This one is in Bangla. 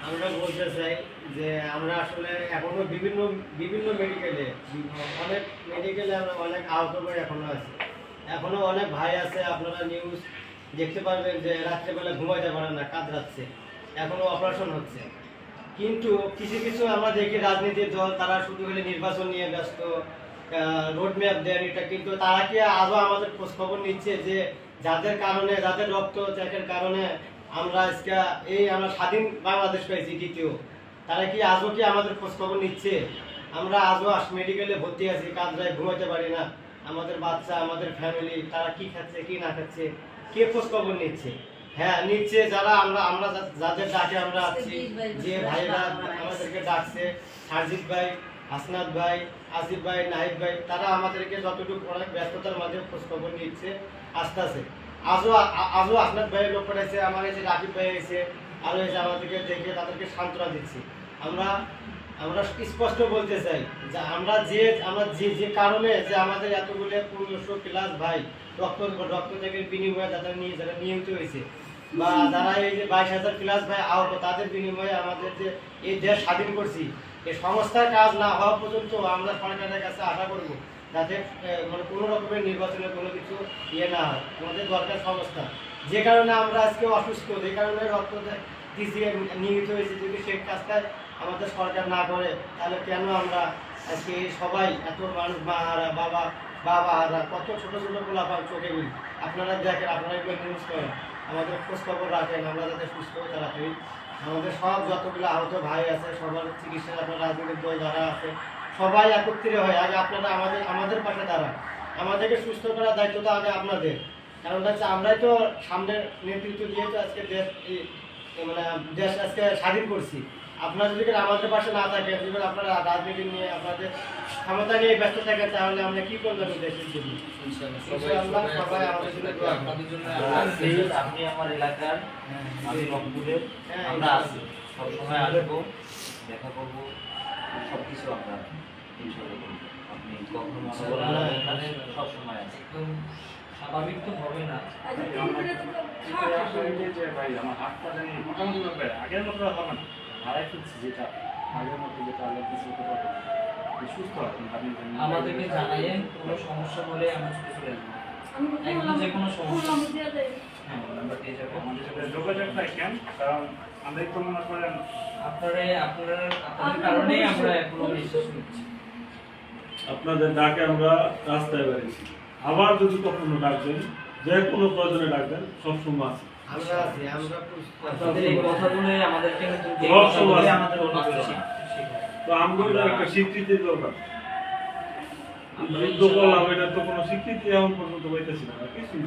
আমরা বলতে চাই যে আমরা আসলে এখনো বিভিন্ন বিভিন্ন মেডিকেলে অনেক মেডিকেলে আমরা অনেক আহত করে এখনো আছি। এখনো অনেক ভাই আছে, আপনারা নিউজ দেখতে পারবেন যে রাত্রেবেলা ঘুমাইতে পারে না, কাতরাচ্ছে, এখনো অপারেশন হচ্ছে। কিন্তু কিছু কিছু আমরা দেখি রাজনীতির দল, তারা শুধু হলে নির্বাচন নিয়ে ব্যস্ত, রোড ম্যাপ দেন এটা, কিন্তু তারা কি আজও আমাদের খোঁজ খবর নিচ্ছে যে যাদের কারণে, যাদের রক্ত ত্যাগের কারণে আমরা আজকে আমরা স্বাধীন বাংলাদেশ পেয়েছি দ্বিতীয়, তারা কি আজও কি আমাদের খোঁজ খবর নিচ্ছে? আমরা আজও মেডিকেলে ভর্তি আছি, কাজরায় ঘুমাতে পারি না, আমাদের বাচ্চা, আমাদের ফ্যামিলি, তারা কি খাচ্ছে কি না খাচ্ছে, কে খোঁজ খবর নিচ্ছে? হ্যাঁ নিচ্ছে, যারা আমরা আমরা যাদের ডাকে আমরা আছি, যে ভাইরা আমাদেরকে ডাকছে, সারজিৎ ভাই, হাসনাত ভাই, আসিফ ভাই, নাহিদ ভাই, তারা আমাদেরকে যতটুকু অনেক ব্যস্ততার মাঝে খোঁজ খবর নিচ্ছে, আস্তে আস্তে আজও আসনাত ভাইয়ের লোক পাঠাইছে, আমার এই যে রাকিব ভাই এসে আরও এসে আমাদেরকে দেখে তাদেরকে সান্ত্বনা দিচ্ছি। আমরা আমরা স্পষ্ট বলতে চাই যে আমরা যে যে কারণে যে আমাদের এতগুলো 1500 প্লাস ভাই রক্ত থেকে বিনিময়ে যারা নিহত হয়েছে, বা যারা এই যে 22,000 প্লাস ভাই আহত, তাদের বিনিময়ে আমাদের যে এই দেশ স্বাধীন করছি, এই সংস্থার কাজ না হওয়া পর্যন্ত আমরা সরকারের কাছে আশা করব যাতে মানে কোনো রকমের নির্বাচনের কোনো কিছু না হয়। আমাদের দরকার সংস্থা, যে কারণে আমরা আজকে অসুস্থ, যে কারণে রক্ত দিয়েছি, নিহত হয়েছে, যদি সেই কাজটা আমাদের সরকার না করে, তাহলে কেন আমরা আজকে সবাই এত মানুষ, মাহারা, বাবারা, কত ছোটো ছোটো গোলাপান চোখে গুলি, আপনারা দেখেন, আপনারা এগুলো নিউজ করেন, আমাদের খোঁজ খবর রাখেন, আমরা যাতে সুস্থ তাড়াতাড়ি আমাদের সব যতগুলো আহত ভাই আছে সবার চিকিৎসা, আপনার রাজনৈতিক দল যারা আছে সবাই একত্রিত হয়, আগে আপনারা আমাদের পাশে দাঁড়ান, আমাদেরকে সুস্থ করার দায়িত্ব তো আগে আপনাদের। কারণ হচ্ছে আমরাই তো সামনের নেতৃত্ব দিয়ে তো আজকে মানে দেশ আজকে স্বাধীন করছি। আপনারা যদি আমাদের পাশে না থাকেন, যদি আপনারা রাজনীতি নিয়ে আপনাদের ক্ষমতা নিয়ে ব্যস্ত থাকেন, তাহলে আমরা কি করবেন দেশের জন্য? সবাই আমাদের জন্য আপনি আমার এলাকার, আমি রংপুরের, আমরা আছি, সবসময় আসবো, দেখা করবো, সবকিছু আমরা ইনশাআল্লাহ করবো। আপনি কখনো মনে করেন সবসময় আছে, স্বাভাবিক তো হবে না। ভাই আমার হাতটা জানি মোটামুটি আগের মতো হবে না, হারাই ফেলছি, যেটা আগের মতো যেটা আল্লাহ কিছু হতে পারে সুস্থ আছেন আপনি। আমাদেরকে জানাইয়েন, কোনো সমস্যা হলে আমরা ছুটে চলে আসবো, একদম যে কোনো সমস্যা। হ্যাঁ, আমরা পেয়ে যাবো। আমাদের সাথে যোগাযোগটা কেন, কারণ আমরাই তো মনে করেন আপনাদের কারণেই আমরা এখনো নিঃশ্বাস নিচ্ছি। আপনাদের ডাকে আমরা রাস্তায় বেরিয়েছি, আবার যদি কখনো ডাকবেন, যে কোনো প্রয়োজনে ডাকবেন, সবসময় আছে। আপনাদের এই কথাগুলো আমাদেরকে তো আমরা একটা স্বীকৃতির দরকার, যুদ্ধ করলাম, এটা তো কোনো স্বীকৃতি এখন পর্যন্ত পাইতেছি না, কিছুই